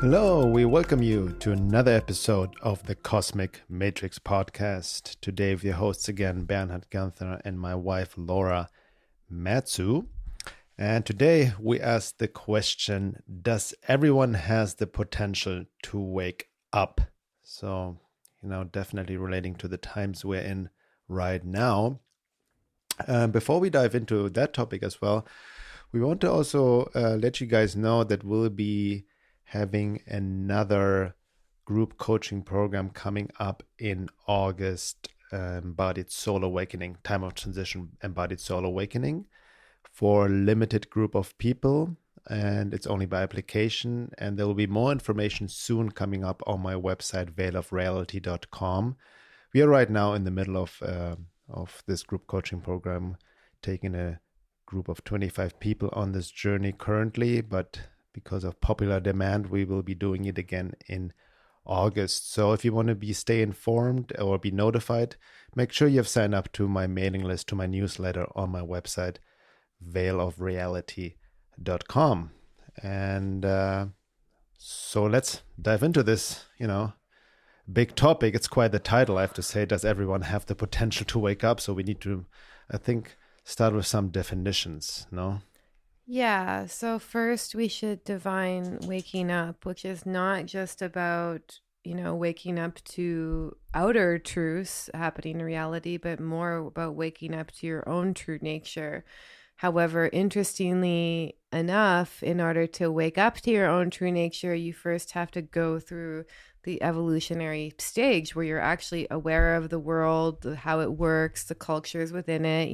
Hello, we welcome you to another episode of the Cosmic Matrix podcast. Today with your hosts again, Bernhard and my wife Laura Matsu. And today we ask the question, does everyone has the potential to wake up? So, definitely relating to the times we're in right now. Before we dive into that topic as well, we want to also let you guys know that we'll be having another group coaching program coming up in August, Embodied Soul Awakening, Time of Transition, Embodied Soul Awakening, for a limited group of people, and it's only by application. And there will be more information soon coming up on my website, veilofreality.com. We are right now in the middle of this group coaching program, taking a group of 25 people on this journey currently, but because of popular demand, we will be doing it again in August. So if you want to stay informed or be notified, make sure you have signed up to my mailing list, to my newsletter on my website, veilofreality.com. And so let's dive into this, big topic. It's quite the title, I have to say. Does everyone have the potential to wake up? So we need to, I think, start with some definitions, no? Yeah, so first we should define waking up, which is not just about, waking up to outer truths happening in reality, but more about waking up to your own true nature. However, interestingly enough, in order to wake up to your own true nature, you first have to go through the evolutionary stage where you're actually aware of the world, how it works, the cultures within it,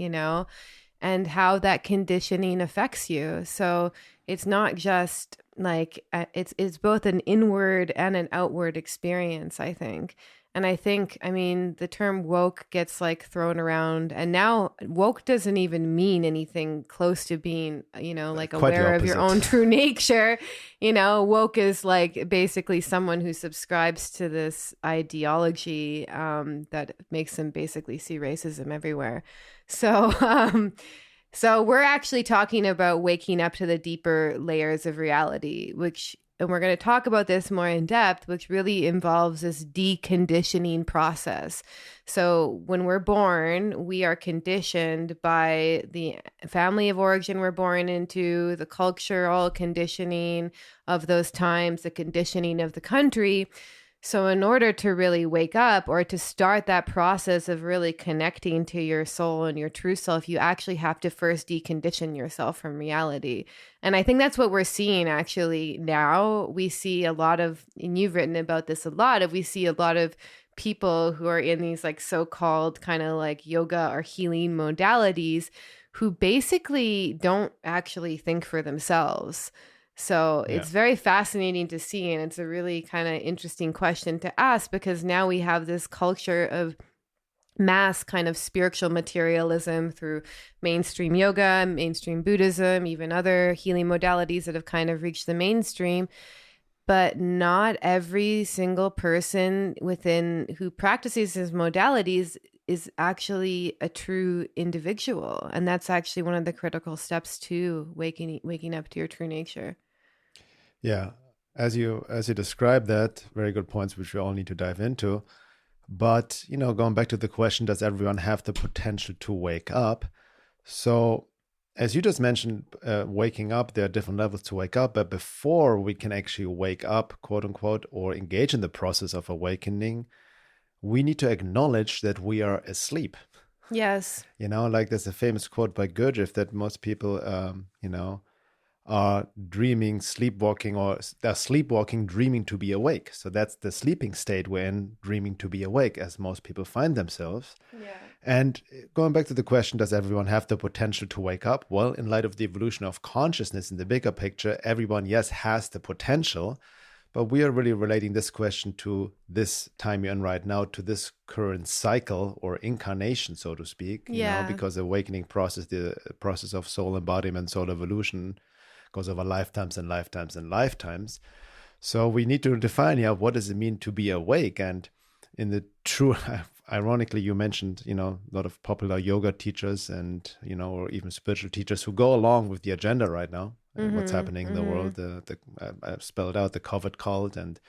and how that conditioning affects you. So it's not just like, it's both an inward and an outward experience, I think. And I think, the term woke gets thrown around, and now woke doesn't even mean anything close to being, aware of your own true nature. Woke is basically someone who subscribes to this ideology that makes them basically see racism everywhere. So we're actually talking about waking up to the deeper layers of reality, and we're going to talk about this more in depth, which really involves this deconditioning process. So when we're born, we are conditioned by the family of origin we're born into, the cultural conditioning of those times, the conditioning of the country. So in order to really wake up or to start that process of really connecting to your soul and your true self, you actually have to first decondition yourself from reality. And I think that's what we're seeing actually now. We see a lot of, and you've written about this a lot, we see a lot of people who are in these so-called kind of yoga or healing modalities who basically don't actually think for themselves. So it's very fascinating to see, and it's a really kind of interesting question to ask, because now we have this culture of mass kind of spiritual materialism through mainstream yoga, mainstream Buddhism, even other healing modalities that have kind of reached the mainstream. But not every single person who practices these modalities is actually a true individual. And that's actually one of the critical steps to waking up to your true nature. Yeah, as you described that, very good points, which we all need to dive into. But, going back to the question, does everyone have the potential to wake up? So as you just mentioned, waking up, there are different levels to wake up. But before we can actually wake up, quote unquote, or engage in the process of awakening, we need to acknowledge that we are asleep. Yes. There's a famous quote by Gurdjieff that most people, are dreaming, sleepwalking, or they're sleepwalking, dreaming to be awake. So that's the sleeping state we're in, dreaming to be awake, as most people find themselves. Yeah. And going back to the question, does everyone have the potential to wake up? Well, in light of the evolution of consciousness in the bigger picture, everyone, yes, has the potential. But we are really relating this question to this time you're in right now, to this current cycle or incarnation, so to speak. Because the awakening process, the process of soul embodiment, soul evolution, goes over lifetimes and lifetimes and lifetimes. So we need to define what does it mean to be awake? And in the true, ironically, you mentioned, a lot of popular yoga teachers and, or even spiritual teachers who go along with the agenda right now. what's happening in the world. I spelled out the COVID cult and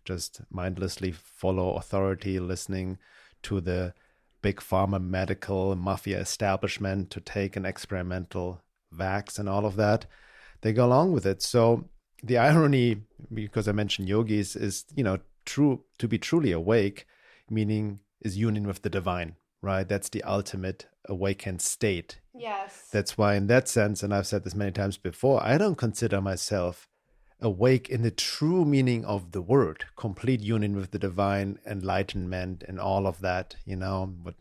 just mindlessly follow authority, listening to the big pharma medical mafia establishment to take an experimental vax and all of that. They go along with it. So the irony, because I mentioned yogis, is, true to be truly awake, meaning is union with the divine, right? That's the ultimate awakened state. Yes. That's why in that sense, and I've said this many times before, I don't consider myself awake in the true meaning of the word, complete union with the divine, enlightenment, and all of that, what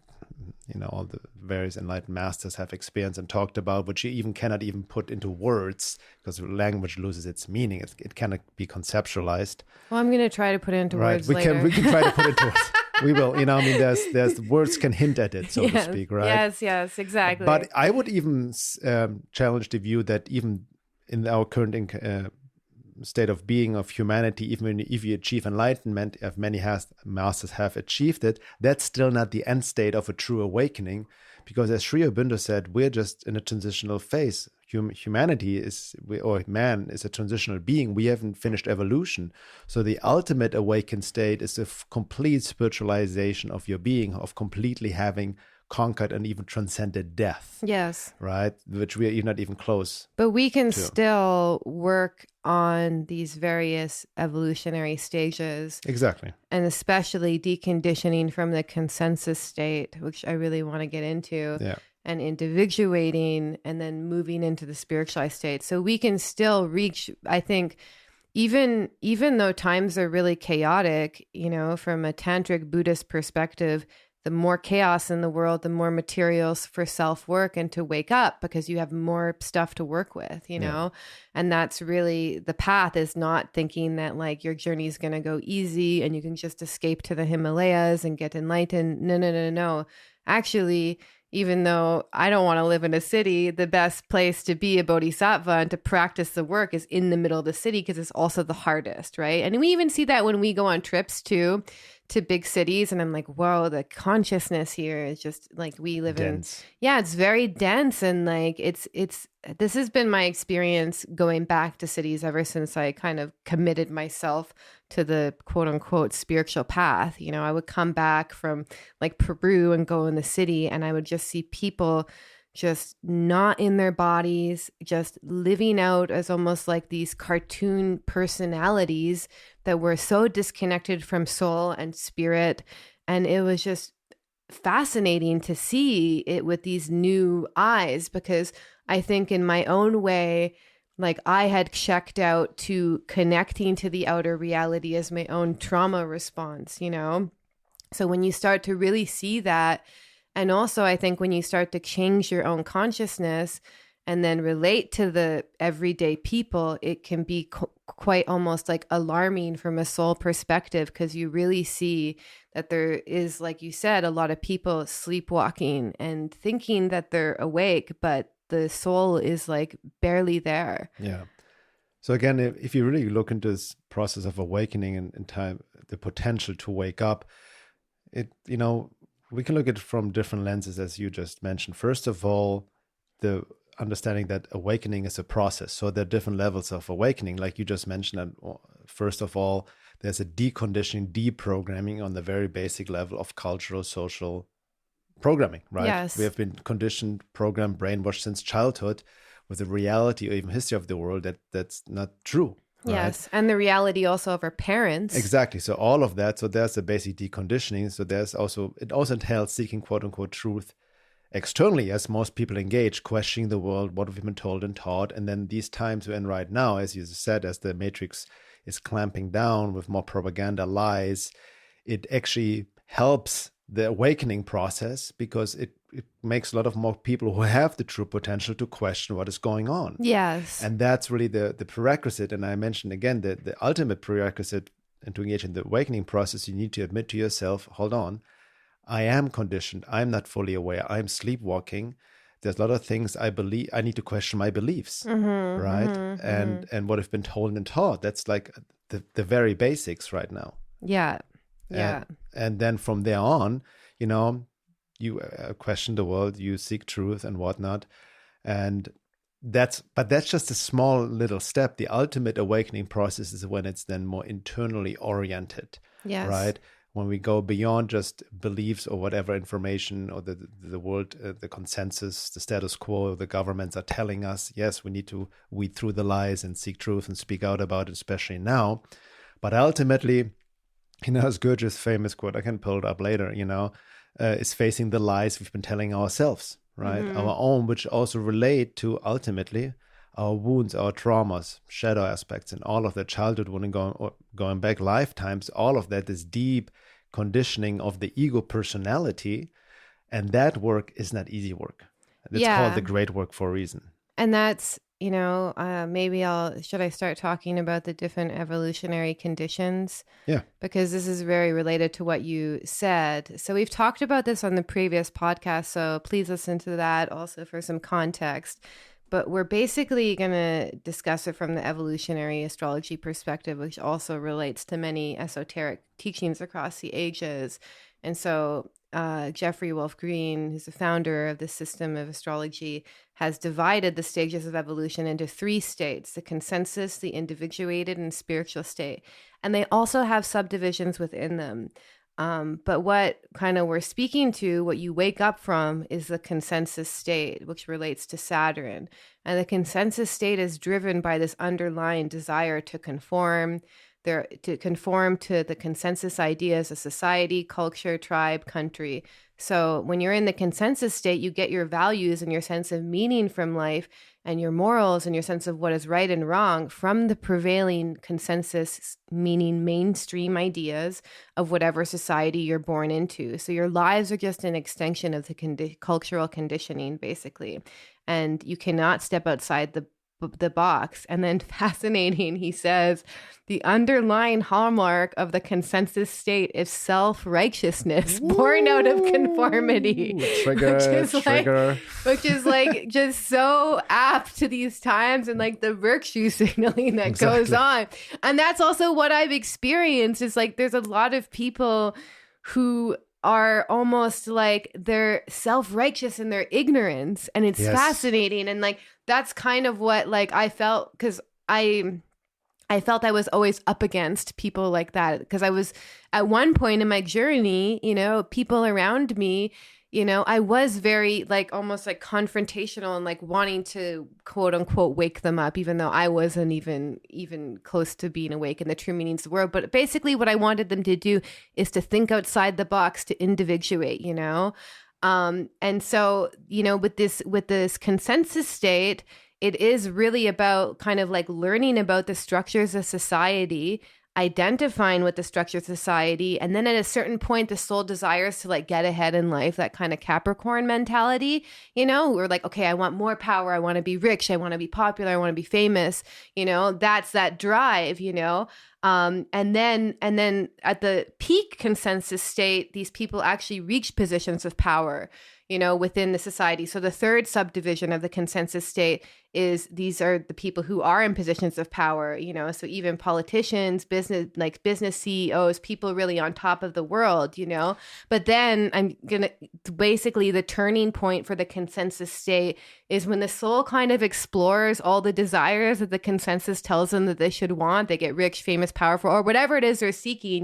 all the various enlightened masters have experienced and talked about, which you even cannot even put into words because language loses its meaning. It cannot be conceptualized. Well, I'm going to try to put it into words later. We can try to put it into words. We will, there's words can hint at it, so to speak, right? Yes, exactly. But I would even challenge the view that even in our current state of being of humanity, even if you achieve enlightenment, if many masters have achieved it, that's still not the end state of a true awakening, because as Sri Aurobindo said, we're just in a transitional phase. Humanity or man is a transitional being. We haven't finished evolution. So the ultimate awakened state is a complete spiritualization of your being, of completely having conquered and even transcended death. Yes. Right? Which we are not even close. But we can still work on these various evolutionary stages. Exactly. And especially deconditioning from the consensus state, which I really want to get into. Yeah. And individuating and then moving into the spiritualized state. So we can still reach, I think, even though times are really chaotic, from a tantric Buddhist perspective, the more chaos in the world, the more materials for self-work and to wake up, because you have more stuff to work with, and that's really the path, is not thinking that like your journey is going to go easy and you can just escape to the Himalayas and get enlightened. No. Actually, even though I don't want to live in a city, the best place to be a bodhisattva and to practice the work is in the middle of the city, because it's also the hardest, right? And we even see that when we go on trips to big cities, and I'm like, whoa, the consciousness here is just like, we live dense. It's very dense, and like this has been my experience going back to cities ever since I kind of committed myself to the quote unquote spiritual path. I would come back from like Peru and go in the city, and I would just see people just not in their bodies, just living out as almost like these cartoon personalities that were so disconnected from soul and spirit. And it was just fascinating to see it with these new eyes, because I think in my own way, like I had checked out to connecting to the outer reality as my own trauma response, So when you start to really see that, and also I think when you start to change your own consciousness and then relate to the everyday people, it can be quite almost like alarming from a soul perspective, because you really see that there is, like you said, a lot of people sleepwalking and thinking that they're awake, but the soul is like barely there. Yeah. So again, if you really look into this process of awakening and time, the potential to wake up, we can look at it from different lenses, as you just mentioned. First of all, the understanding that awakening is a process. So there are different levels of awakening, like you just mentioned. And first of all, there's a deconditioning, deprogramming on the very basic level of cultural, social programming, right? Yes. We have been conditioned, programmed, brainwashed since childhood with the reality or even history of the world that's not true. Right? Yes. And the reality also of our parents. Exactly. So all of that. So there's a basic deconditioning. So it also entails seeking quote unquote truth externally, as most people engage, questioning the world, what we've been told and taught. And then these times we're in right now, as you said, as the matrix is clamping down with more propaganda, lies, it actually helps the awakening process, because it makes a lot of more people who have the true potential to question what is going on. Yes. And that's really the prerequisite. And I mentioned again that the ultimate prerequisite and to engage in the awakening process, you need to admit to yourself, hold on, I am conditioned. I'm not fully aware. I'm sleepwalking. There's a lot of things I believe. I need to question my beliefs, right? And what I've been told and taught. That's like the very basics right now. Yeah. Yeah. And then from there on, you question the world, you seek truth and whatnot. And that's just a small little step. The ultimate awakening process is when it's then more internally oriented, Yes. right? When we go beyond just beliefs or whatever information or the world, the consensus, the status quo, the governments are telling us, yes, we need to weed through the lies and seek truth and speak out about it, especially now. But ultimately, as Gurdjieff's famous quote, I can pull it up later, is facing the lies we've been telling ourselves, right? Mm-hmm. Our own, which also relate to ultimately our wounds, our traumas, shadow aspects, and all of that childhood wounding going back lifetimes. All of that is deep conditioning of the ego personality. And that work is not easy work. It's called the great work for a reason. And that's, maybe should I start talking about the different evolutionary conditions? Yeah. Because this is very related to what you said. So we've talked about this on the previous podcast, so please listen to that also for some context. But we're basically going to discuss it from the evolutionary astrology perspective, which also relates to many esoteric teachings across the ages. And so Jeffrey Wolf Green, who's the founder of the system of astrology, has divided the stages of evolution into 3 states: the consensus, the individuated, and spiritual state. And they also have subdivisions within them. But what kind of we're speaking to, what you wake up from, is the consensus state, which relates to Saturn. And the consensus state is driven by this underlying desire to conform to the consensus ideas of society, culture, tribe, country. So when you're in the consensus state, you get your values and your sense of meaning from life and your morals and your sense of what is right and wrong from the prevailing consensus, meaning mainstream ideas of whatever society you're born into. So your lives are just an extension of the cultural conditioning, basically. And you cannot step outside the box. And then fascinating, he says, the underlying hallmark of the consensus state is self-righteousness born out of conformity. Trigger. Which is like just so apt to these times and like the virtue signaling that goes on. And that's also what I've experienced is like there's a lot of people who are almost like they're self-righteous in their ignorance, and it's fascinating. And like that's kind of what like I felt, because I felt I was always up against people like that, because I was at one point in my journey, people around me, I was very like almost like confrontational and like wanting to quote unquote wake them up, even though I wasn't even close to being awake in the true meanings of the word. But basically what I wanted them to do is to think outside the box, to individuate, and so, with this consensus state, it is really about kind of like learning about the structures of society, identifying with the structure of society, and then at a certain point the soul desires to like get ahead in life, that kind of Capricorn mentality, we're like, okay, I want more power, I want to be rich, I want to be popular, I want to be famous, that's that drive, and then at the peak consensus state, these people actually reach positions of power, within the society. So the third subdivision of the consensus state is these are the people who are in positions of power, so even politicians, business CEOs, people really on top of the world, But then basically the turning point for the consensus state is when the soul kind of explores all the desires that the consensus tells them that they should want. They get rich, famous, powerful, or whatever it is they're seeking,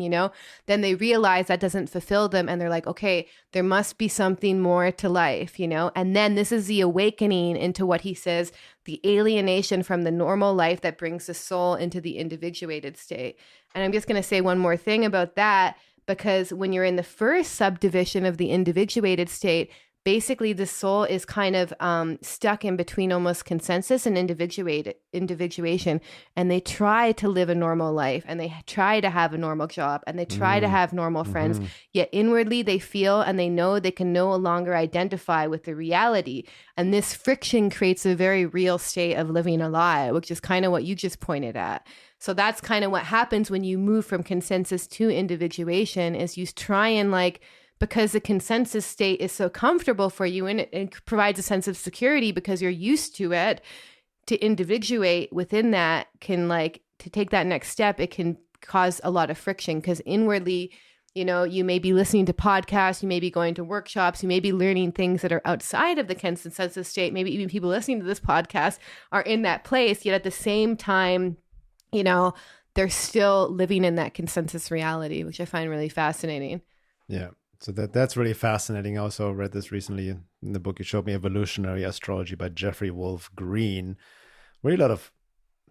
then they realize that doesn't fulfill them. And they're like, okay, there must be something more to life, And then this is the awakening into what he says, the alienation from the normal life that brings the soul into the individuated state. And I'm just going to say one more thing about that, because when you're in the first subdivision of the individuated state, basically the soul is kind of stuck in between almost consensus and individuation. And they try to live a normal life, and they try to have a normal job, and they try to have normal friends. Yet inwardly they feel and they know they can no longer identify with the reality. And this friction creates a very real state of living a lie, which is kind of what you just pointed at. So that's kind of what happens when you move from consensus to individuation, is you try and like, because the consensus state is so comfortable for you and it provides a sense of security because you're used to it, to individuate within that can like, to take that next step, it can cause a lot of friction, because inwardly you may be listening to podcasts, you may be going to workshops, you may be learning things that are outside of the consensus state. Maybe even people listening to this podcast are in that place, yet at the same time, they're still living in that consensus reality, which I find really fascinating. Yeah. So that's really fascinating. I also read this recently in the book you showed me, Evolutionary Astrology by Jeffrey Wolf Green. Really a lot of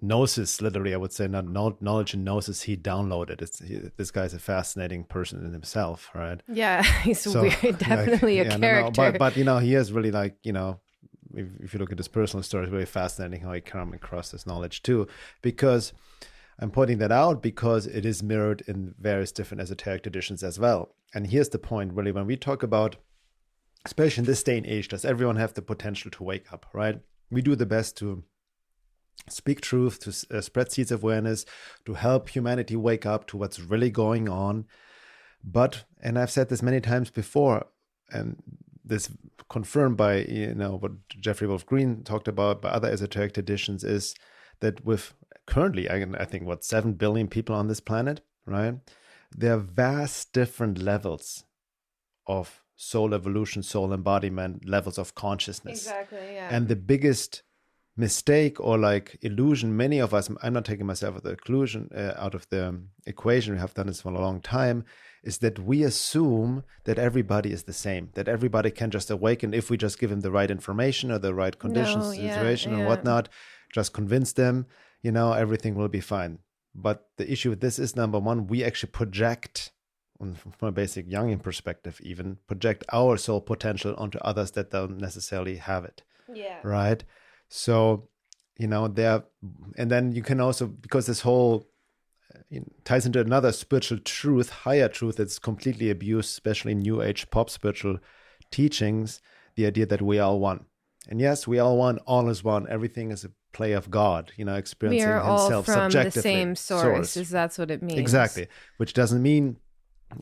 gnosis, literally, I would say, not knowledge and gnosis he downloaded. This guy's a fascinating person in himself, right? Yeah, he's weird, definitely a character. But he is really if you look at his personal story, it's really fascinating how he came across this knowledge too. Because I'm pointing that out because it is mirrored in various different esoteric traditions as well. And here's the point, really, when we talk about, especially in this day and age, does everyone have the potential to wake up, right? We do the best to speak truth, to spread seeds of awareness, to help humanity wake up to what's really going on. But, and I've said this many times before, and this confirmed by, what Jeffrey Wolf Green talked about by other esoteric traditions, is that with currently, I think, 7 billion people on this planet, right? There are vast different levels of soul evolution, soul embodiment, levels of consciousness. Exactly, yeah. And the biggest mistake or illusion, many of us, I'm not taking myself out of the equation, we have done this for a long time, is that we assume that everybody is the same, that everybody can just awaken if we just give them the right information or the right conditions, situation and whatnot, just convince them, everything will be fine. But the issue with this is, number one, we actually project, from a basic Jungian perspective even, project our soul potential onto others that don't necessarily have it. Yeah. Right? So, and then you can also, because this whole ties into another spiritual truth, higher truth that's completely abused, especially in New Age pop spiritual teachings, the idea that we are one. And yes, we are one, all is one, everything is a play of God, experiencing we are all himself from subjectively. The same source, is that's what it means. Exactly. Which doesn't mean,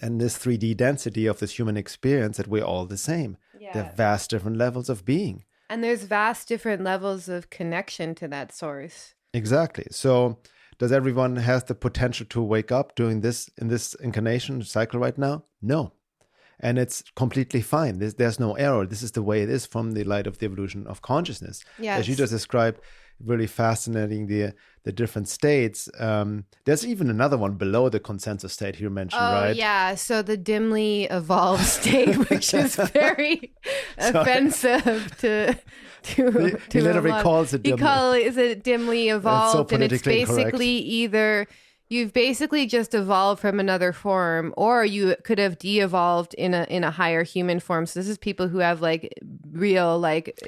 in this 3D density of this human experience, that we're all the same. Yeah. There are vast different levels of being. And there's vast different levels of connection to that source. Exactly. So does everyone have the potential to wake up in this incarnation cycle right now? No. And it's completely fine. There's no error. This is the way it is from the light of the evolution of consciousness. Yes. As you just described, really fascinating, the different states. There's even another one below the consensus state you mentioned, right? Oh, yeah. So the dimly evolved state, which is very offensive to he literally calls it dimly. Is it dimly evolved? So and it's basically correct. Either you've basically just evolved from another form, or you could have de-evolved in a higher human form. So this is people who have real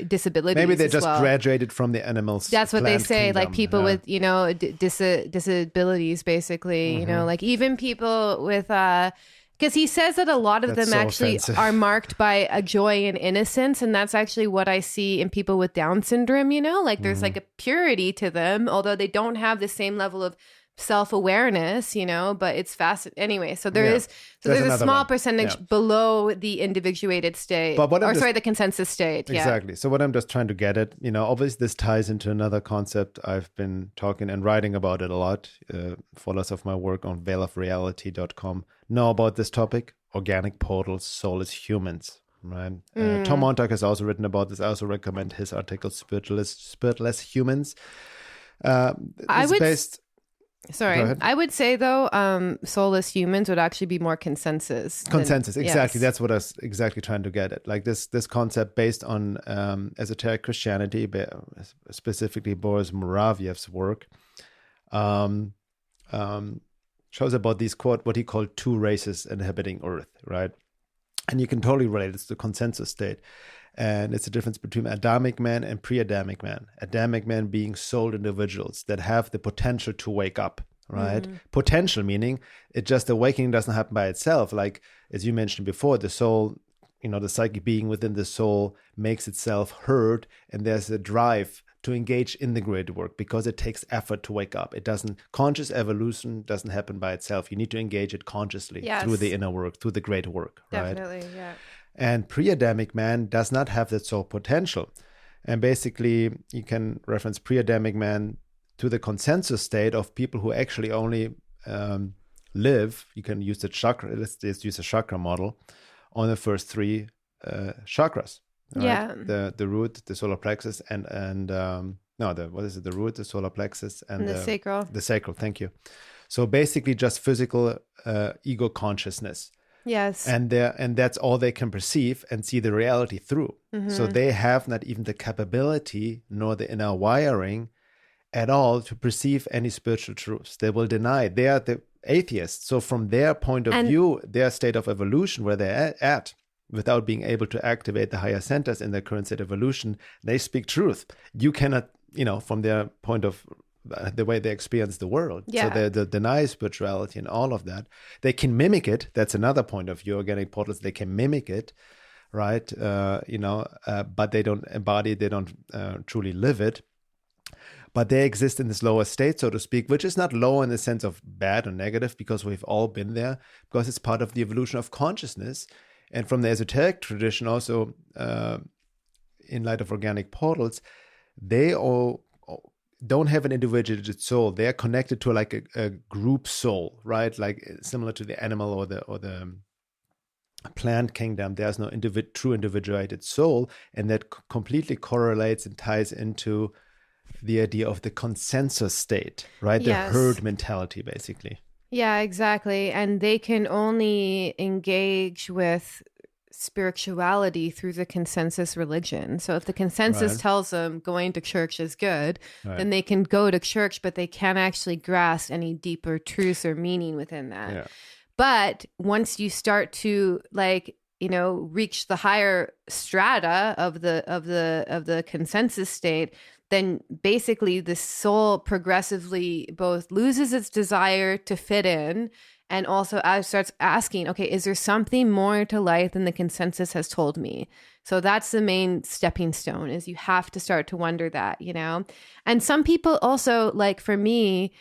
disabilities. Maybe they just well. graduated from the animals. That's what they say. Kingdom. People with disabilities, basically. Mm-hmm. Even people with because he says that a lot of them so actually offensive. are marked by a joy and innocence, and that's actually what I see in people with Down syndrome. There's a purity to them, although they don't have the same level of self-awareness, but it's fast anyway. So there's a small percentage below the individuated state, the consensus state. Exactly. So what I'm just trying to get at, obviously this ties into another concept I've been talking and writing about it a lot. Followers of my work on veilofreality.com know about this topic: organic portals, soulless humans. Right. Tom Montauk has also written about this. I also recommend his article, Spiritless Humans. I would say though, soulless humans would actually be more consensus. Exactly. Yes. That's what I was exactly trying to get at. This concept based on esoteric Christianity, specifically Boris Muravyev's work, shows about these, quote, what he called 2 races inhabiting Earth, right? And you can totally relate it to the consensus state. And it's the difference between Adamic man and pre-Adamic man. Adamic man being soul individuals that have the potential to wake up, right? Mm-hmm. Potential meaning it just awakening doesn't happen by itself. As you mentioned before, the soul, the psychic being within the soul makes itself heard, and there's a drive to engage in the great work because it takes effort to wake up. Conscious evolution doesn't happen by itself. You need to engage it consciously through the inner work, through the great work, right? Definitely, yeah. And pre-Adamic man does not have that soul potential. And basically, you can reference pre-Adamic man to the consensus state of people who actually only live, you can use the chakra, let's just use a chakra model, on the first three chakras. Right? Yeah. The root, the solar plexus, the root, the solar plexus, and the sacral. The sacral, thank you. So basically just physical ego consciousness. Yes. And that's all they can perceive and see the reality through. So they have not even the capability nor the inner wiring at all to perceive any spiritual truths. They will deny. They are the atheists. So from their point of view, their state of evolution, where they're at, without being able to activate the higher centers in their current state of evolution, they speak truth. You cannot, from their point of the way they experience the world. Yeah. So they deny spirituality and all of that. They can mimic it. That's another point of view. Organic portals, they can mimic it, right? But they don't embody, they don't truly live it. But they exist in this lower state, so to speak, which is not low in the sense of bad or negative, because we've all been there, because it's part of the evolution of consciousness. And from the esoteric tradition also, in light of organic portals, they all don't have an individuated soul. They are connected to like a group soul, right? Like similar to the animal or the plant kingdom. There's no true individuated soul, and that completely correlates and ties into the idea of the consensus state, right? Yes. The herd mentality, basically. Yeah, exactly. And they can only engage with spirituality through the consensus religion. So if the consensus tells them going to church is good, then they can go to church, but they can't actually grasp any deeper truths or meaning within that. Yeah. But once you start to reach the higher strata of the consensus state, then basically the soul progressively both loses its desire to fit in and also starts asking, okay, is there something more to life than the consensus has told me? So that's the main stepping stone, is you have to start to wonder that, And some people also, like for me,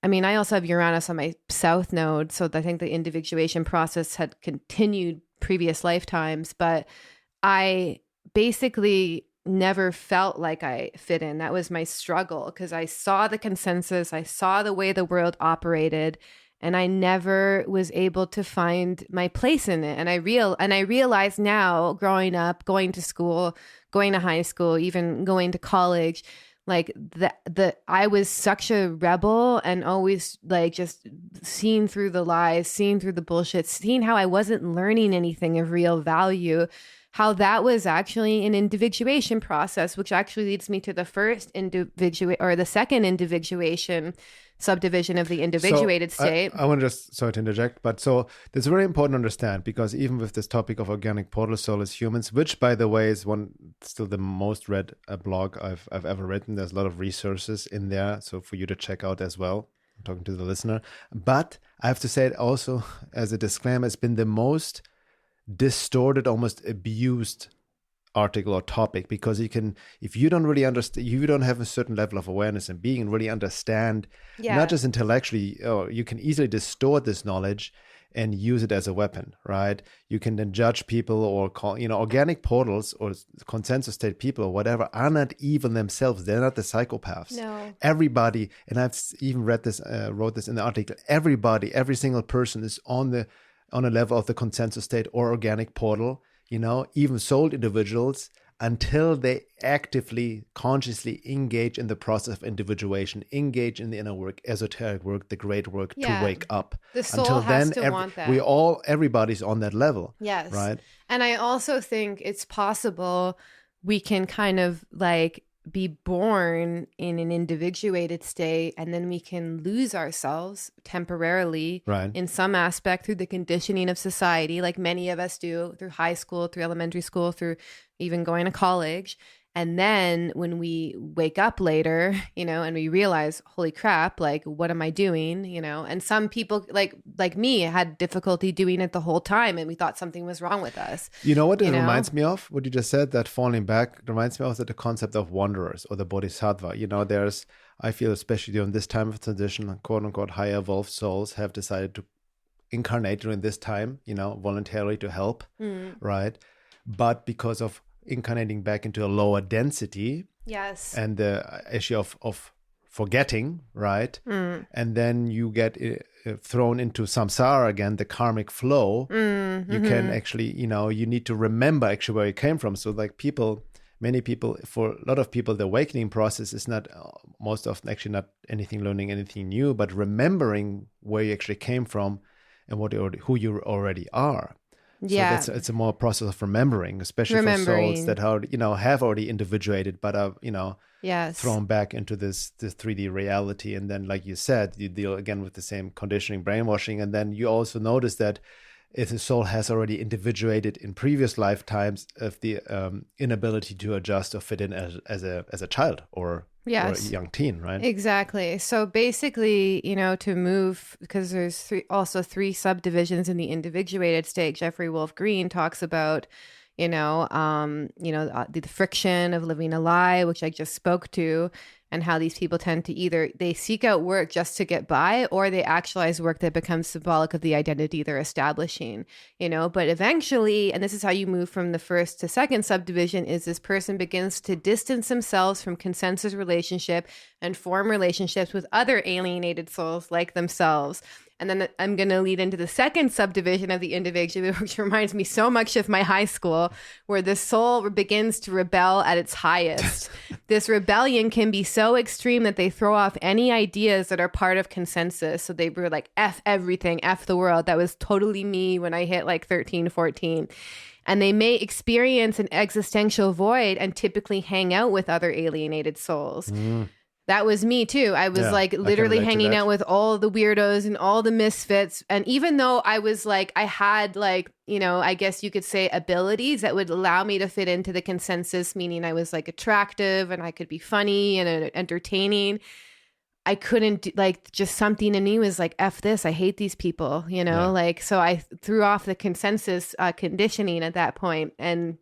I also have Uranus on my south node, so I think the individuation process had continued previous lifetimes, but I basically never felt like I fit in. That was my struggle, because I saw the consensus, I saw the way the world operated, and I never was able to find my place in it. And I realize now, growing up, going to school, going to high school, even going to college, like I was such a rebel and always like just seeing through the lies, seeing through the bullshit, seeing how I wasn't learning anything of real value, how that was actually an individuation process, which actually leads me to the the second individuation subdivision of the individuated state. I want to sorry to interject, but so it's very important to understand, because even with this topic of organic portal soulless humans, which by the way is still the most read blog I've ever written. There's a lot of resources in there, so for you to check out as well. I'm talking to the listener, but I have to say it also as a disclaimer, it's been the most distorted, almost abused article or topic, because if you don't really understand, you don't have a certain level of awareness and being and really understand, not just intellectually, you can easily distort this knowledge and use it as a weapon, right? You can then judge people or call, organic portals or consensus state people or whatever are not evil themselves. They're not the psychopaths. No. Everybody, and I've even read this, wrote this in the article, every single person is on a level of the consensus state or organic portal, even soul individuals, until they actively, consciously engage in the process of individuation, engage in the inner work, esoteric work, the great work to wake up. The soul has to want that. Everybody's on that level. Yes. Right. And I also think it's possible we can kind of like be born in an individuated state, and then we can lose ourselves temporarily in some aspect through the conditioning of society, like many of us do through high school, through elementary school, through even going to college. And then when we wake up later, and we realize, holy crap, like, what am I doing? And some people like me had difficulty doing it the whole time, and we thought something was wrong with us. You know what it reminds me of? What you just said, that falling back, reminds me of the concept of wanderers or the bodhisattva. I feel, especially during this time of transition, quote unquote, higher evolved souls have decided to incarnate during this time, voluntarily to help, right? But because of incarnating back into a lower density, and the issue of forgetting, right? And then you get thrown into samsara again, the karmic flow, you can actually, you need to remember actually where you came from. So like many people, for a lot of people, the awakening process is not most often actually not learning anything new, but remembering where you actually came from and who you already are. Yeah. So it's a more process of remembering, especially for souls that are, have already individuated, but are, yes, thrown back into this 3D reality. And then, like you said, you deal again with the same conditioning, brainwashing. And then you also notice that if the soul has already individuated in previous lifetimes, of the inability to adjust or fit in as a child or a young teen, right? Exactly. So basically, to move, because there's three subdivisions in the individuated state. Jeffrey Wolf Green talks about, the friction of living a lie, which I just spoke to, and how these people tend to either they seek out work just to get by, or they actualize work that becomes symbolic of the identity they're establishing, but eventually, and this is how you move from the first to second subdivision, is this person begins to distance themselves from consensus relationship and form relationships with other alienated souls like themselves. And then I'm going to lead into the second subdivision of the individual, which reminds me so much of my high school, where the soul begins to rebel at its highest. This rebellion can be so extreme that they throw off any ideas that are part of consensus. So they were like, F everything, F the world. That was totally me when I hit like 13, 14. And they may experience an existential void and typically hang out with other alienated souls. That was me too. I was literally hanging out with all the weirdos and all the misfits. And even though I was I had I guess you could say abilities that would allow me to fit into the consensus, meaning I was attractive and I could be funny and entertaining. I couldn't just something in me was F this, I hate these people, so I threw off the consensus conditioning at that point. And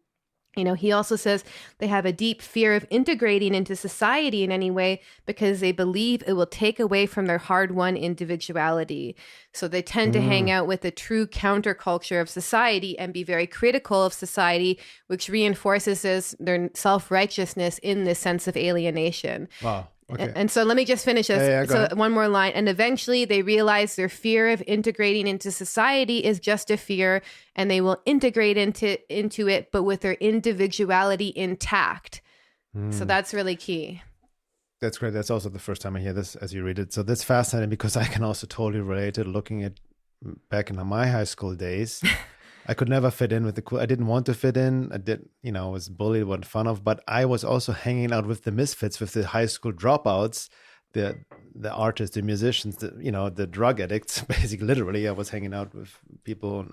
he also says they have a deep fear of integrating into society in any way because they believe it will take away from their hard-won individuality. So they tend to hang out with the true counterculture of society and be very critical of society, which reinforces their self-righteousness in this sense of alienation. Wow. Okay. And so let me just finish this. One more line. And eventually they realize their fear of integrating into society is just a fear, and they will integrate into it, but with their individuality intact. So that's really key. That's great. That's also the first time I hear this as you read it. So that's fascinating because I can also totally relate it looking at back in my high school days. I could never fit in with the cool. I didn't want to fit in. I was bullied, was fun of, but I was also hanging out with the misfits, with the high school dropouts, the artists, the musicians, the drug addicts. Basically, literally, I was hanging out with people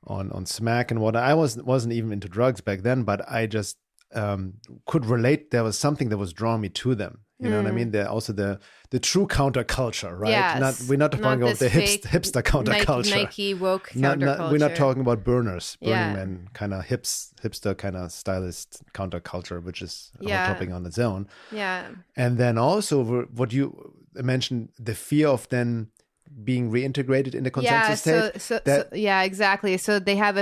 on smack and whatnot. I wasn't even into drugs back then, but I just could relate. There was something that was drawing me to them. You know what I mean? Also the true counterculture, right? Yes. We're not talking about the hipster counterculture. Nike woke counterculture. We're not talking about Burning Man kind of hipster kind of stylist counterculture, which is a whole topic on its own. Yeah. And then also what you mentioned, the fear of then being reintegrated in the consensus state. Exactly. So they have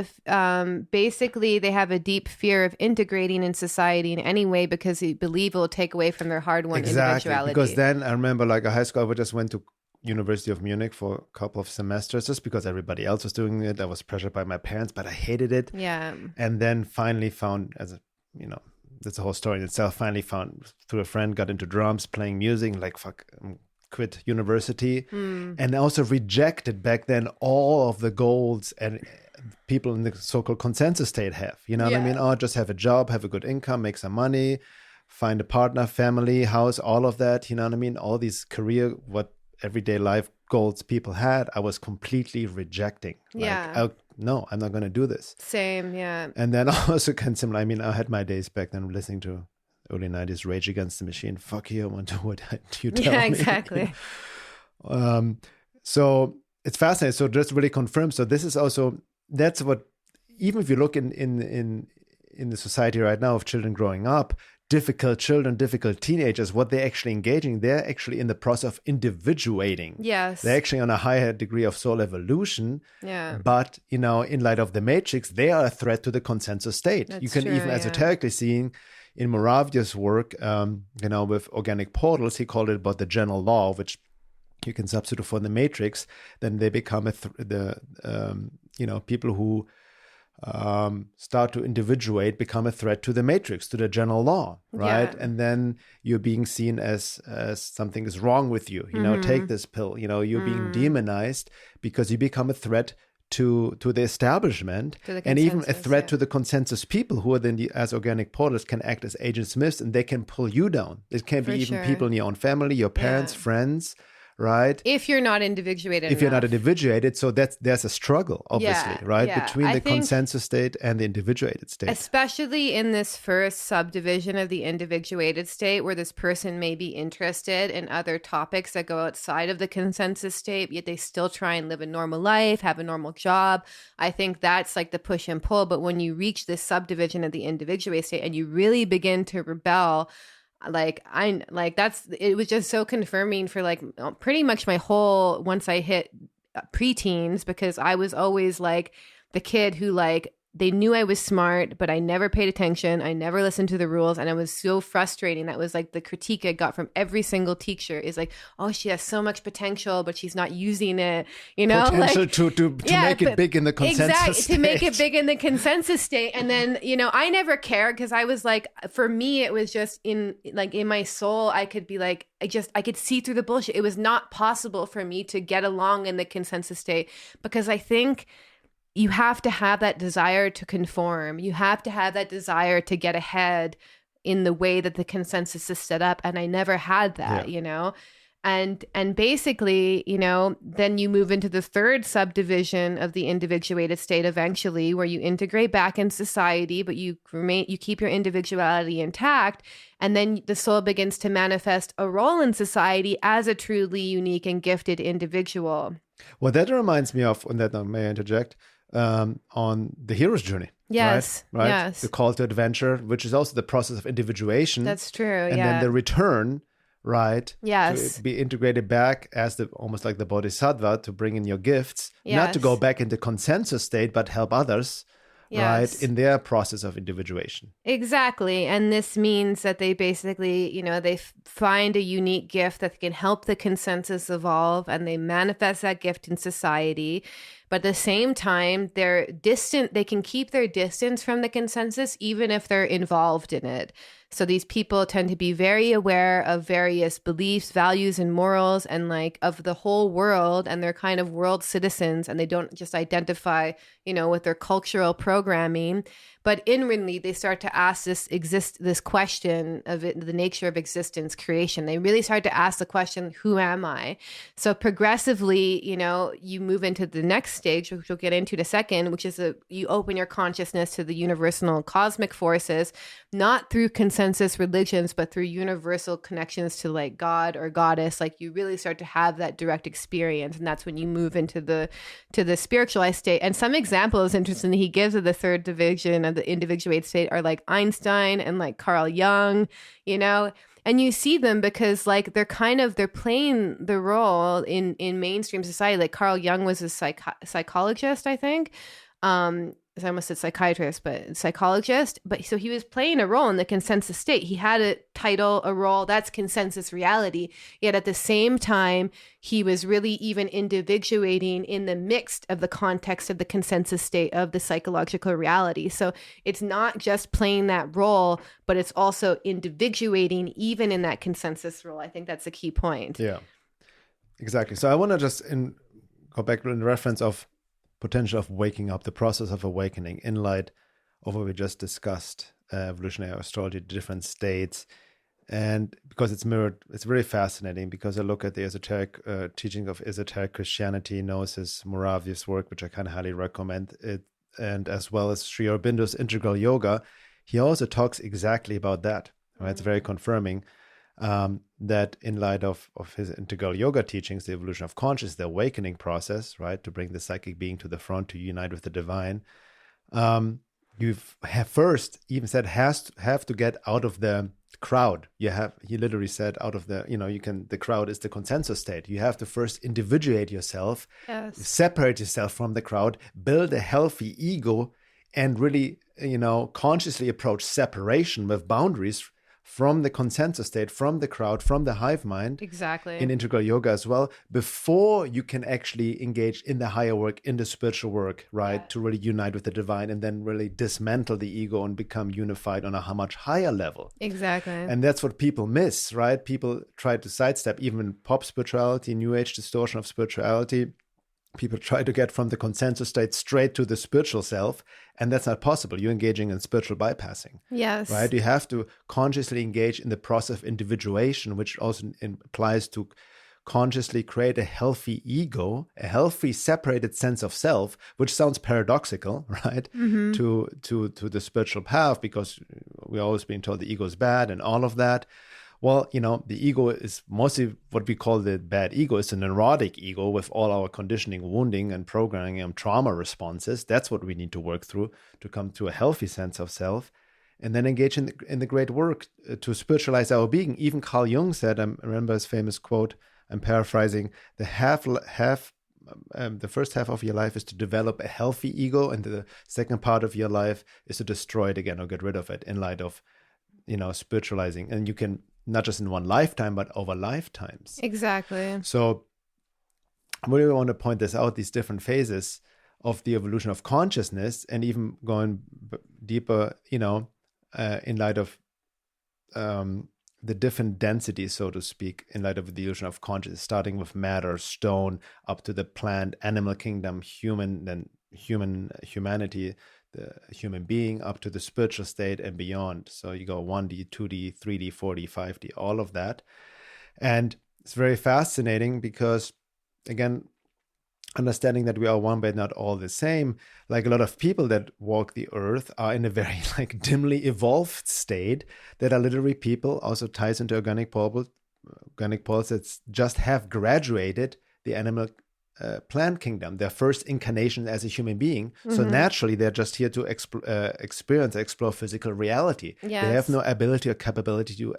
basically they have a deep fear of integrating in society in any way because they believe it will take away from their hard-won individuality. Because then I remember a high school, I just went to University of Munich for a couple of semesters just because everybody else was doing it. I was pressured by my parents, but I hated it. Yeah. And then finally found, that's a whole story in itself, finally found through a friend, got into drums, playing music, quit university, and also rejected back then all of the goals and people in the so-called consensus state have. You know what I mean? Oh, just have a job, have a good income, make some money, find a partner, family, house, all of that. You know what I mean? All these what everyday life goals people had, I was completely rejecting. No, I'm not going to do this. Same, yeah. And then also kind of similar. I mean, I had my days back then listening to early 90s Rage Against the Machine. Fuck you, I want to do what you tell me. Yeah, exactly. So it's fascinating. So just really confirm. So this is also, that's what, even if you look in the society right now of children growing up, difficult children, difficult teenagers, what they're actually engaging, they're actually in the process of individuating. Yes. They're actually on a higher degree of soul evolution. Yeah. But, in light of the matrix, they are a threat to the consensus state. That's you can true, even esoterically see in Moravdia's work, with organic portals, he called it about the general law, which, you can substitute for the matrix, then they become people who start to individuate, become a threat to the matrix, to the general law, right? Yeah. And then you're being seen as something is wrong with you. Take this pill. You're being demonized because you become a threat to the establishment, and even a threat to the consensus people who are then as organic portals can act as agent smiths, and they can pull you down. It can be even people in your own family, your parents, friends, right? If you're not individuated If you're not individuated, so there's a struggle, obviously, right? Between the consensus state and the individuated state. Especially in this first subdivision of the individuated state, where this person may be interested in other topics that go outside of the consensus state, yet they still try and live a normal life, have a normal job. I think that's like the push and pull. But when you reach this subdivision of the individuated state and you really begin to rebel, it was just so confirming for like pretty much my whole, once I hit preteens, because I was always like the kid who like, they knew I was smart, but I never paid attention. I never listened to the rules. And it was so frustrating. That was like the critique I got from every single teacher is like, oh, she has so much potential, but she's not using it. Potential to make it big in the consensus state. To make it big in the consensus state. And then, I never cared because I was like, for me, it was just in my soul, I could be like, I could see through the bullshit. It was not possible for me to get along in the consensus state because I think you have to have that desire to conform. You have to have that desire to get ahead in the way that the consensus is set up. And I never had that, And basically, then you move into the third subdivision of the individuated state eventually, where you integrate back in society, but you keep your individuality intact. And then the soul begins to manifest a role in society as a truly unique and gifted individual. Well, that reminds me of, and that may I interject, on the hero's journey. Yes. Right? Yes. The call to adventure, which is also the process of individuation. That's true. And then the return, right? Yes. To be integrated back as almost like the bodhisattva, to bring in your gifts, not to go back into consensus state, but help others. Yes. Right, in their process of individuation. Exactly. And this means that they basically, they find a unique gift that can help the consensus evolve, and they manifest that gift in society. But at the same time, they're distant. They can keep their distance from the consensus, even if they're involved in it. So these people tend to be very aware of various beliefs, values, and morals, and like of the whole world, and they're kind of world citizens, and they don't just identify, with their cultural programming. But inwardly, they start to ask this question of it, the nature of existence, creation. They really start to ask the question, who am I? So progressively, you move into the next stage, which we'll get into in a second, which is you open your consciousness to the universal cosmic forces, not through consensus religions, but through universal connections to like God or goddess. Like you really start to have that direct experience. And that's when you move into the spiritualized state. And some examples, interestingly, he gives of the third division of the individuated state are like Einstein and like Carl Jung, and you see them because like they're playing the role in mainstream society. Like Carl Jung was a psychologist, I think. I almost said psychiatrist, but psychologist. But so he was playing a role in the consensus state. He had a title, a role, that's consensus reality. Yet at the same time, he was really even individuating in the mixed of the context of the consensus state of the psychological reality. So it's not just playing that role, but it's also individuating even in that consensus role. I think that's a key point. Yeah, exactly. So I want to just go back to the reference of potential of waking up, the process of awakening in light of what we just discussed, evolutionary astrology, different states. And because it's mirrored, it's very fascinating because I look at the esoteric teaching of esoteric Christianity, Gnosis, Moravia's work, which I kind of highly recommend it, and as well as Sri Aurobindo's integral yoga. He also talks exactly about that. Right? It's very confirming that in light of his integral yoga teachings, the evolution of consciousness, the awakening process, right, to bring the psychic being to the front, to unite with the divine, you have first even said have to get out of the crowd. He literally said out of the crowd is the consensus state. You have to first individuate yourself, yes, separate yourself from the crowd, build a healthy ego, and really, consciously approach separation with boundaries from the consensus state, from the crowd, from the hive mind. Exactly. In integral yoga as well, before you can actually engage in the higher work, in the spiritual work, right? Yeah. To really unite with the divine and then really dismantle the ego and become unified on a much higher level. Exactly. And that's what people miss, right? People try to sidestep even pop spirituality, new age distortion of spirituality. People try to get from the consensus state straight to the spiritual self, and that's not possible. You're engaging in spiritual bypassing. Yes. Right? You have to consciously engage in the process of individuation, which also implies to consciously create a healthy ego, a healthy separated sense of self, which sounds paradoxical, right? To the spiritual path, because we're always being told the ego is bad and all of that. Well, the ego is mostly what we call the bad ego. It's a neurotic ego with all our conditioning, wounding, and programming and trauma responses. That's what we need to work through to come to a healthy sense of self, and then engage in the great work to spiritualize our being. Even Carl Jung said, I remember his famous quote, I'm paraphrasing, the first half of your life is to develop a healthy ego, and the second part of your life is to destroy it again or get rid of it in light of, spiritualizing. And you can, not just in one lifetime, but over lifetimes. Exactly. So I really want to point this out, these different phases of the evolution of consciousness, and even going deeper, in light of the different densities, so to speak, in light of the illusion of consciousness, starting with matter, stone, up to the plant, animal kingdom, human, then humanity, the human being, up to the spiritual state and beyond. So you go 1D, 2D, 3D, 4D, 5D, all of that. And it's very fascinating because, again, understanding that we are one but not all the same, like a lot of people that walk the earth are in a very dimly evolved state that are literally people, also ties into organic poles that just have graduated the animal plant kingdom, their first incarnation as a human being. So naturally, they're just here to explore physical reality. Yes. They have no ability or capability to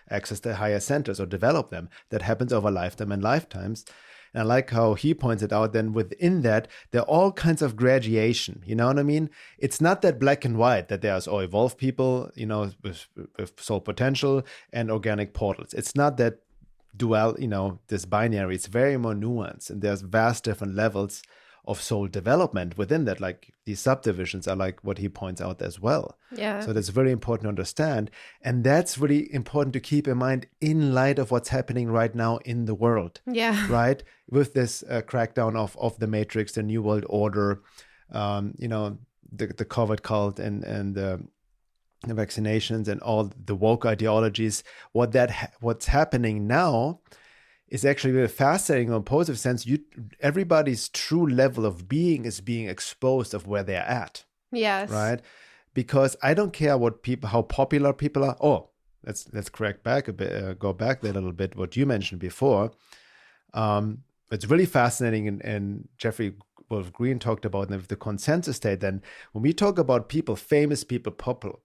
access the higher centers or develop them. That happens over lifetime and lifetimes. And I like how he points it out, then within that, there are all kinds of graduation. You know what I mean? It's not that black and white, that there's all evolved people, with soul potential and organic portals. It's not that dual, this binary. It's very more nuanced, and there's vast different levels of soul development within that. Like these subdivisions are like what he points out as well. Yeah. So that's very important to understand. And that's really important to keep in mind in light of what's happening right now in the world. Yeah. Right? With this crackdown of the matrix, the new world order, the COVID cult and the vaccinations and all the woke ideologies. What's happening now is actually very fascinating in a positive sense. Everybody's true level of being is being exposed of where they're at. Yes. Right? Because I don't care how popular people are. Oh, let's correct back a bit, go back there a little bit, what you mentioned before. It's really fascinating, and Jeffrey Wolf Green talked about the consensus state. Then when we talk about people, famous people, popular,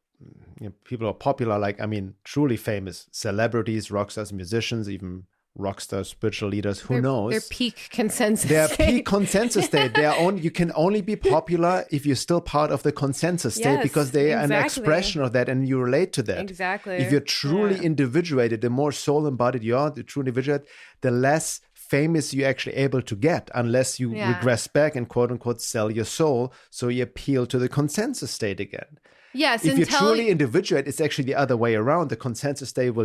people are popular, truly famous celebrities, rock stars, musicians, even rock stars, spiritual leaders, who knows? They're peak consensus They're state. peak consensus state. You can only be popular if you're still part of the consensus state, Yes, because they are an exactly. expression of that and you relate to that. Exactly. If you're truly individuated, the more soul embodied you are, the true individuated, the less famous you're actually able to get, unless you regress back and quote unquote sell your soul, so you appeal to the consensus state again. Yes, if you're truly individuate, it's actually the other way around. The consensus state will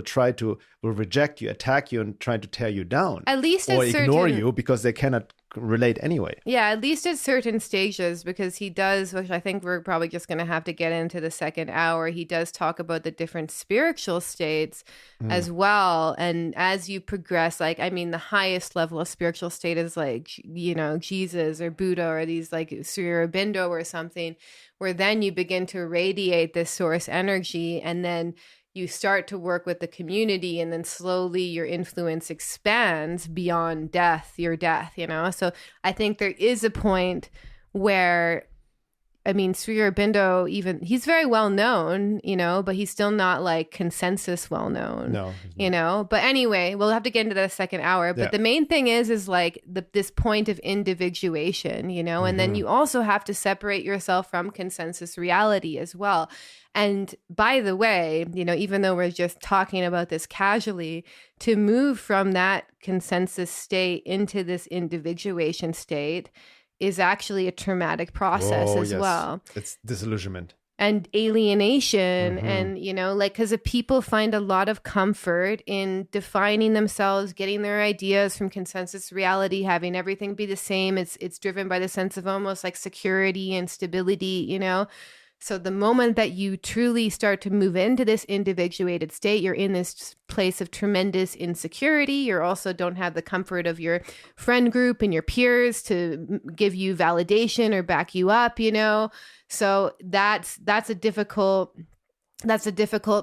reject you, attack you, and try to tear you down. At least or ignore you because they cannot relate anyway. Yeah, at least at certain stages, because he does, which I think we're probably just going to have to get into the second hour, he does talk about the different spiritual states as well. And as you progress, the highest level of spiritual state is Jesus or Buddha or these Sri Aurobindo or something, where then you begin to radiate this source energy, and then you start to work with the community, and then slowly your influence expands beyond your death. So I think there is a point where I mean, Sri Aurobindo, even he's very well known, you know, but he's still not like consensus well known. No, you know. But anyway, we'll have to get into that second hour. But the main thing is like this point of individuation, you know, and then you also have to separate yourself from consensus reality as well. And by the way, you know, even though we're just talking about this casually, to move from that consensus state into this individuation state is actually a traumatic process well. It's disillusionment. And alienation and, you know, like, because people find a lot of comfort in defining themselves, getting their ideas from consensus reality, having everything be the same. It's driven by the sense of almost like security and stability, you know. So the moment that you truly start to move into this individuated state, you're in this place of tremendous insecurity. You also don't have the comfort of your friend group and your peers to give you validation or back you up, you know. So that's a difficult,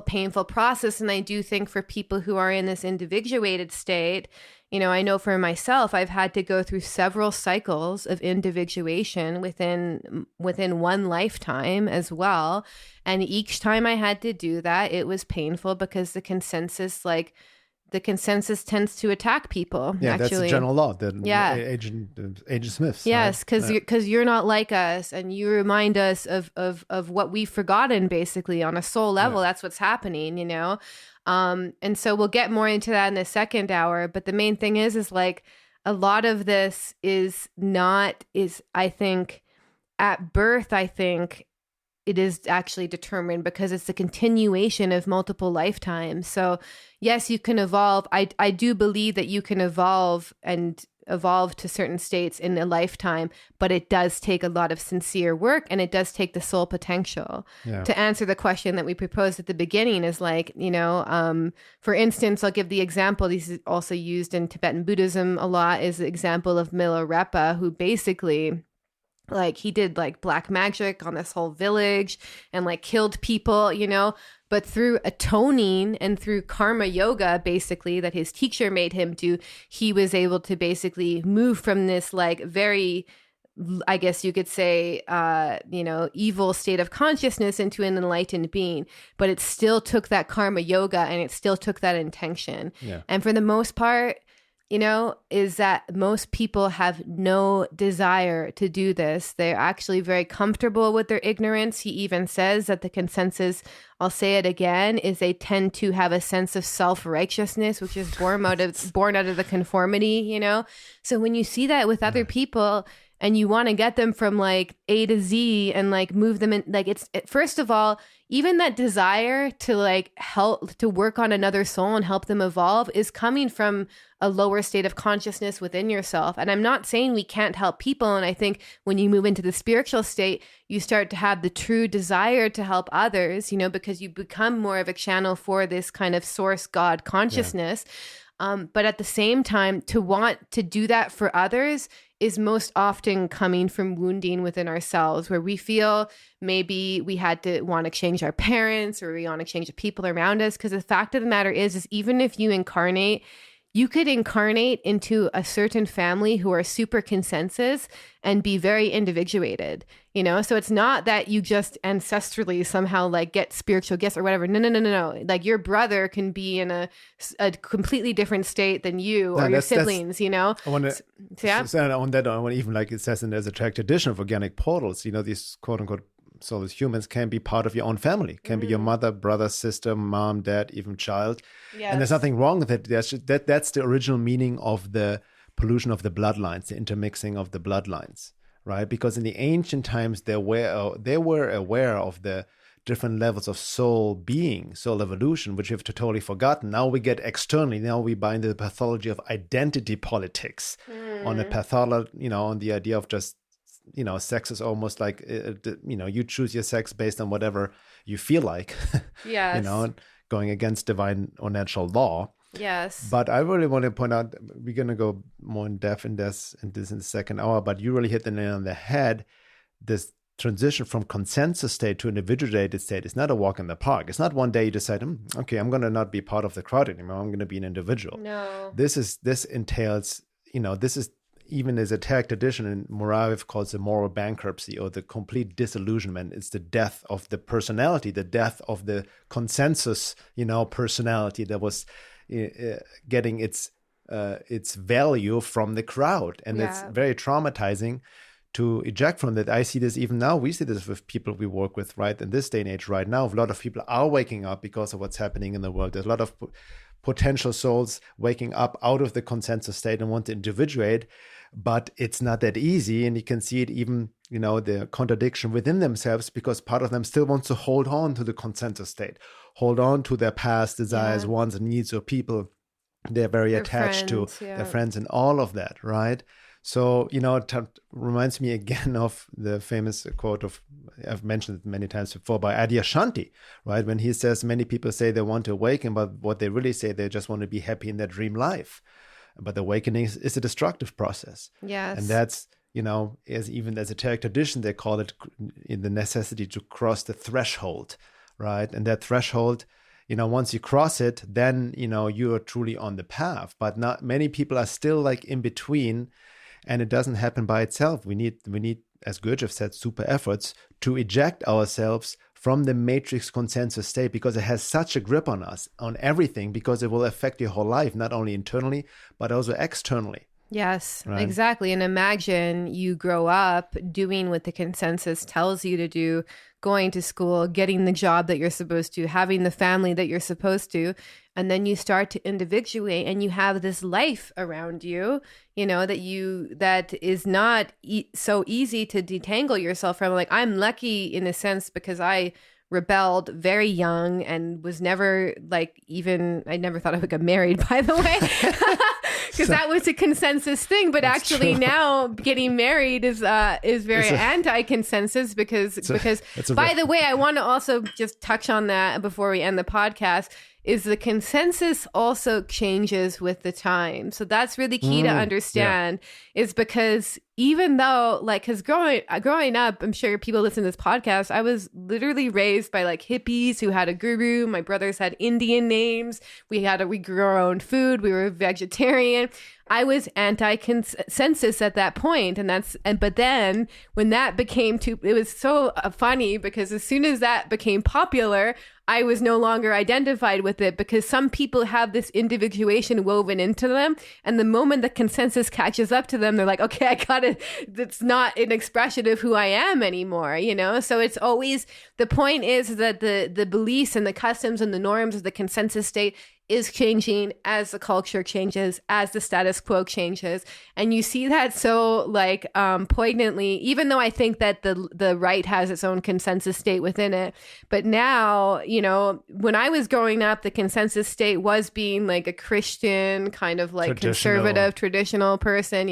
painful process. And I do think for people who are in this individuated state, you know, I know for myself, I've had to go through several cycles of individuation within one lifetime as well. And each time I had to do that, it was painful because the consensus tends to attack people. Yeah, actually. That's the general law. Agent Smith's. Yes, because you're not like us, and you remind us of what we've forgotten. Basically, on a soul level, that's what's happening. You know, and so we'll get more into that in the second hour. But the main thing is like a lot of this is I think at birth. I think it is actually determined because it's the continuation of multiple lifetimes. So yes, you can evolve. I do believe that you can evolve to certain states in a lifetime, but it does take a lot of sincere work, and it does take the soul potential. To answer the question that we proposed at the beginning is like, you know, for instance, I'll give the example, this is also used in Tibetan Buddhism a lot, is the example of Milarepa, who basically, like, he did like black magic on this whole village and like killed people, you know, but through atoning and through karma yoga, basically, that his teacher made him do, he was able to basically move from this like very, I guess you could say, you know, evil state of consciousness into an enlightened being. But it still took that karma yoga, and it still took that intention. And for the most part, you know, is that most people have no desire to do this. They're actually very comfortable with their ignorance. He even says that the consensus, I'll say it again, is they tend to have a sense of self-righteousness, which is born out of the conformity, you know? So when you see that with other people and you want to get them from like A to Z and like move them in, like first of all, even that desire to like help to work on another soul and help them evolve is coming from a lower state of consciousness within yourself. And I'm not saying we can't help people. And I think when you move into the spiritual state, you start to have the true desire to help others, you know, because you become more of a channel for this kind of source God consciousness. But at the same time, to want to do that for others is most often coming from wounding within ourselves, where we feel maybe we had to want to change our parents, or we want to change the people around us. Because the fact of the matter is even if you incarnate, you could incarnate into a certain family who are super consensus and be very individuated, you know? So it's not that you just ancestrally somehow like get spiritual gifts or whatever. No. Like your brother can be in a completely different state than you or your siblings, you know? I want to even like it says in the esoteric tradition of organic portals, you know, these quote unquote soulless humans can be part of your own family, can be your mother, brother, sister, mom, dad, even child. Yes. And there's nothing wrong with it. That's the original meaning of the pollution of the bloodlines, the intermixing of the bloodlines, right? Because in the ancient times, they were aware of the different levels of soul being, soul evolution, which we've totally forgotten. Now we get externally, now we buy into the pathology of identity politics on the pathology, you know, on the idea of just, you know, sex is almost like, you know, you choose your sex based on whatever you feel like, yes. You know, going against divine or natural law. Yes. But I really want to point out, we're going to go more in depth in this in the second hour, but you really hit the nail on the head. This transition from consensus state to individuated state is not a walk in the park. It's not one day you decide, okay, I'm going to not be part of the crowd anymore. I'm going to be an individual. No. This entails, you know, this is even as a esoteric tradition, and Moraviv calls it moral bankruptcy or the complete disillusionment. It's the death of the personality, the death of the consensus, personality that was getting its value from the crowd. And it's very traumatizing to eject from that. I see this even now. We see this with people we work with, right? In this day and age right now, a lot of people are waking up because of what's happening in the world. There's a lot of potential souls waking up out of the consensus state and want to individuate, but it's not that easy. And you can see it even, the contradiction within themselves, because part of them still wants to hold on to the consensus state, hold on to their past desires, wants and needs, or people they're very attached to, their friends and all of that, right? So, it reminds me again of the famous quote I've mentioned it many times before, by Adyashanti, right? When he says many people say they want to awaken, but what they really say, they just want to be happy in their dream life. But awakening is a destructive process. Yes. And that's, as even as a esoteric tradition, they call it in the necessity to cross the threshold, right? And that threshold, once you cross it, then, you are truly on the path. But not many people are still like in between. And it doesn't happen by itself. We need, as Gurdjieff said, super efforts to eject ourselves from the matrix consensus state, because it has such a grip on us, on everything, because it will affect your whole life, not only internally, but also externally. Yes, right? Exactly. And imagine you grow up doing what the consensus tells you to do, going to school, getting the job that you're supposed to, having the family that you're supposed to. And then you start to individuate and you have this life around you, that is not so easy to detangle yourself from. Like, I'm lucky in a sense because I rebelled very young and was never I never thought I would get married, by the way, because that was a consensus thing. But actually true. Now getting married is very anti-consensus because by the way, I want to also just touch on that before we end the podcast. Is the consensus also changes with the time. So that's really key to understand, is because even though, because growing up, I'm sure people listen to this podcast, I was literally raised by hippies who had a guru. My brothers had Indian names. We grew our own food. We were vegetarian. I was anti-consensus at that point. But then when that became it was so funny, because as soon as that became popular, I was no longer identified with it, because some people have this individuation woven into them. And the moment the consensus catches up to them, they're like, okay, I got it. That's not an expression of who I am anymore, So it's always, the point is that the beliefs and the customs and the norms of the consensus state is changing as the culture changes, as the status quo changes. And you see that so poignantly, even though I think that the right has its own consensus state within it. But now, when I was growing up, the consensus state was being a Christian kind of conservative, traditional person,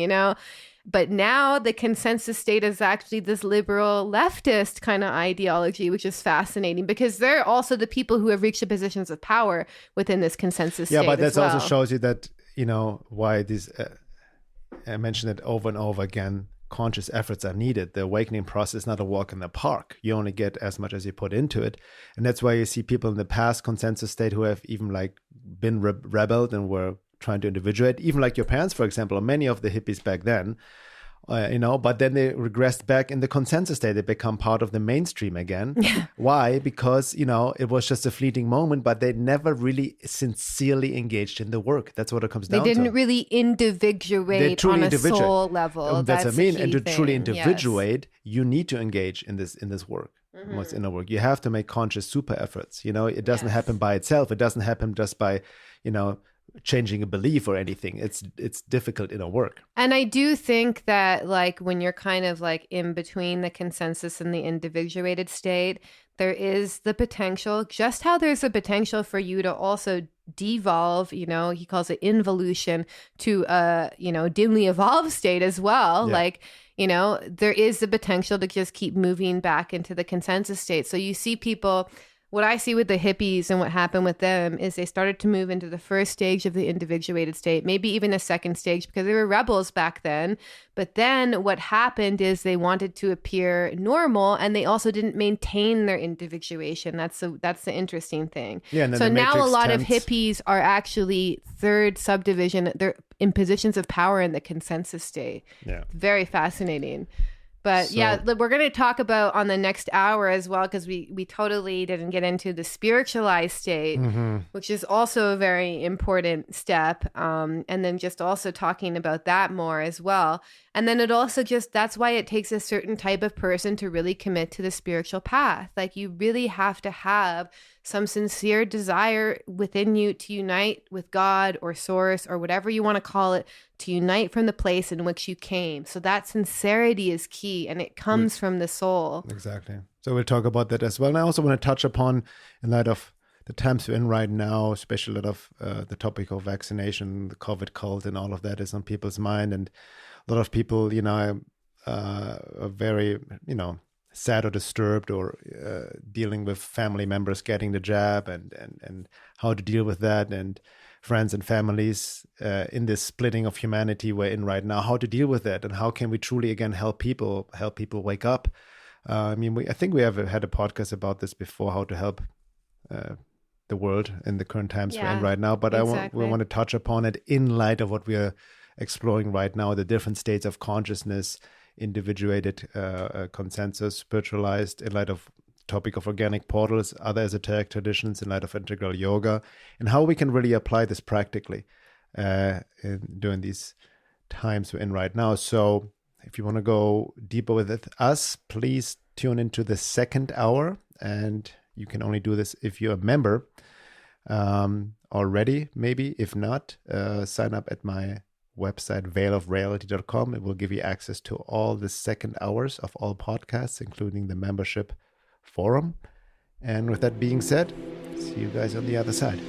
But now the consensus state is actually this liberal leftist kind of ideology, which is fascinating, because they're also the people who have reached the positions of power within this consensus state. Yeah, but that also shows you that, why these, I mentioned it over and over again, conscious efforts are needed. The awakening process is not a walk in the park. You only get as much as you put into it. And that's why you see people in the past consensus state who have even been rebelled and were trying to individuate, even like your parents, for example, or many of the hippies back then, but then they regressed back in the consensus state. They become part of the mainstream again. Yeah. Why? Because, it was just a fleeting moment, but they never really sincerely engaged in the work. That's what it comes down to. They didn't really individuate on a soul level. That's what I mean. And to truly individuate, you need to engage in this work. What's inner work. You have to make conscious super efforts. It doesn't happen by itself. It doesn't happen just by, changing a belief or anything. It's difficult inner work. And I do think that when you're kind of in between the consensus and the individuated state, there is the potential, just how there's a potential for you to also devolve, he calls it involution, to a, dimly evolved state as well. Yeah. There is the potential to just keep moving back into the consensus state. So you see people what I see with the hippies and what happened with them is they started to move into the first stage of the individuated state, maybe even a second stage because they were rebels back then. But then what happened is they wanted to appear normal and they also didn't maintain their individuation. That's the interesting thing. Yeah, and then so the now a matrix lot of tempts- hippies are actually third subdivision. They're in positions of power in the consensus state. Yeah. Very fascinating. But So- yeah, we're going to talk about on the next hour as well, because we totally didn't get into the spiritualized state, which is also a very important step. And then just also talking about that more as well. And then it also just, that's why it takes a certain type of person to really commit to the spiritual path. Like you really have to have some sincere desire within you to unite with God or source or whatever you want to call it, to unite from the place in which you came. So that sincerity is key and it comes from the soul. Exactly. So we'll talk about that as well. And I also want to touch upon, in light of the times we're in right now, especially a lot of the topic of vaccination, the COVID cult and all of that is on people's mind. And a lot of people, are very, sad or disturbed or dealing with family members getting the jab and how to deal with that, and friends and families in this splitting of humanity we're in right now, how to deal with that and how can we truly again help people wake up. I think we have had a podcast about this before, how to help the world in the current times we're in right now, but exactly. we want to touch upon it in light of what we are exploring right now, the different states of consciousness, individuated consensus, spiritualized, in light of topic of organic portals, other esoteric traditions, in light of integral yoga, and how we can really apply this practically during these times we're in right now. So if you want to go deeper with us, please tune into the second hour, and you can only do this if you're a member already, maybe. If not, sign up at my website, veilofreality.com. It will give you access to all the second hours of all podcasts, including the membership forum. And with that being said, see you guys on the other side.